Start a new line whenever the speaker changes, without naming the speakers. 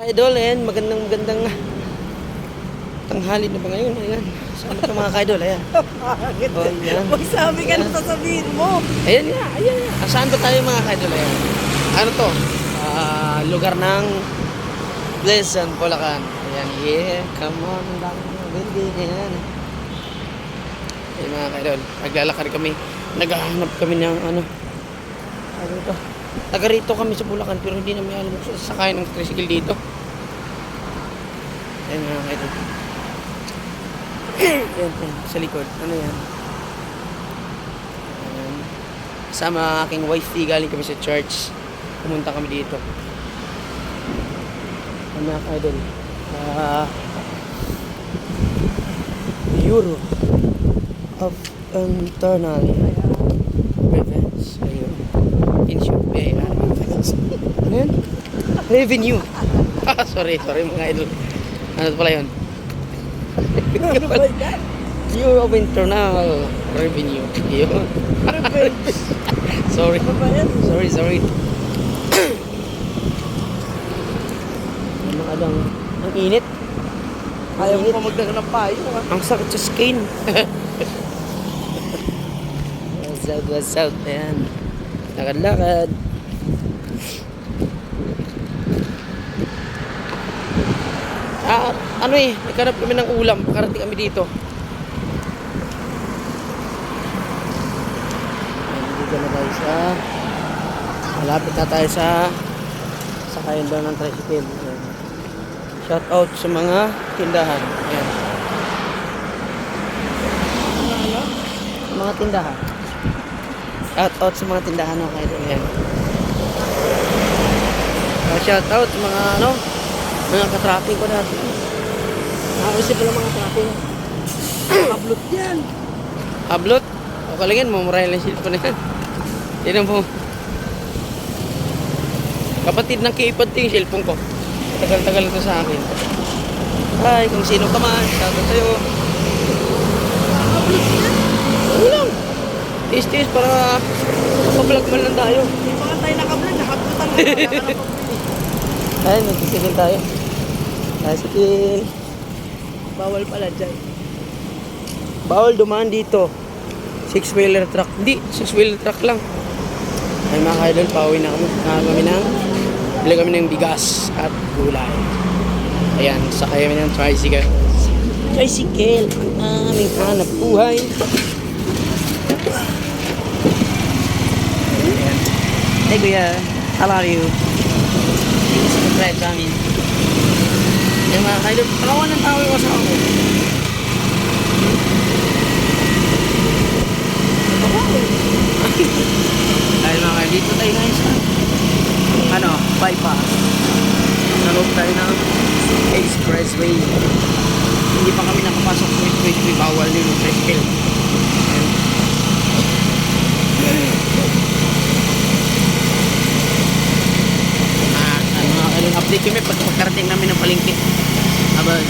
Idol, ayan, magandang tanghali na ba ngayon? Ayan, saan ito mga ka-idol? Ayan.
Bakit?
Oh, ayan.
Magsabi ka na sasabihin mo.
Ayan nga, ayan nga. Saan ba tayo mga ka-idol? Ayan. Ano to? Lugar ng Pleasant, Bulacan. Ayan, yeah, come on. Ang dami mga building, ayan. Ayan mga ka-idol, naglalakad kami. Naghahanap kami ng ano ito? Taga rito kami sa Bulacan pero hindi namin alam kung sasakayan ng tricycle dito. Ayan mga ka-idol. Ayan, sa likod. Ano yan? Ayan. Sama aking wife, galing kami sa church. Pumunta kami dito. Ayan mga ka-idol. Bureau of Internal Revenge. Ayun. Insurance. Ano yan? Revenue. Sorry mga idol. Ano pala yun?
Ano ba yan?
Bureau of Internal Revenue. Yun. Sorry.
Ano ba yan?
Sorry. Mga adang, ang init.
Ayaw mo pa magdaga ng payo, ha?
Ang sakit sa skin. What's out? Ayan. Lakad-lakad. Naghanap kami ng ulam. Karating kami dito. Ayan, dito na tayo sa malapit na tayo sa sakayan daw ng tricycle. Ayan. Shout out sa mga tindahan. Ayan. Mga tindahan. Shout out sa mga tindahan ng kayo. Ayan. Shout out sa mga mga ka-traffic ko natin. Nakakasip pala mga traffic.
Kablot yan.
Hablot? O kalingin, mamurahin lang cellphone na yan. Tinan mo. Kapatid ng K-Pod yung cellphone ko. Tagal-tagal na to sa akin. Ay, kung sino ka man, shout out sa'yo.
Kablot yan.
Ulang! Tis-tis para mapablog man lang tayo.
Yung mga tayo nakablot, nakablutan mo. Wala ka na
Ay, nagsisigil tayo. Tricycle.
bawal pala dyan.
Bawal dumaan dito. 6-wheeler truck. Hindi, 6-wheeler truck lang. Ay mga ka-idol, pauwi na kami. Bili kami ng bigas at gulay. Ayan, sakay kami ng tricycle. Tricycle, ang aming hanap buhay. Ayan. Hey kuya, I love you. Subscribe sa amin. Ayan mga ka-idol, tawa ng tawa ko sa ako. Dahil mga kayo, dito tayo ngayon sa bypass. Sa loob tayo ng expressway. Hindi pa kami nakapasok sa expressway, bawal yun yung tricycle. Mga kayo, update kami pag magkarating namin ng palengke. Abang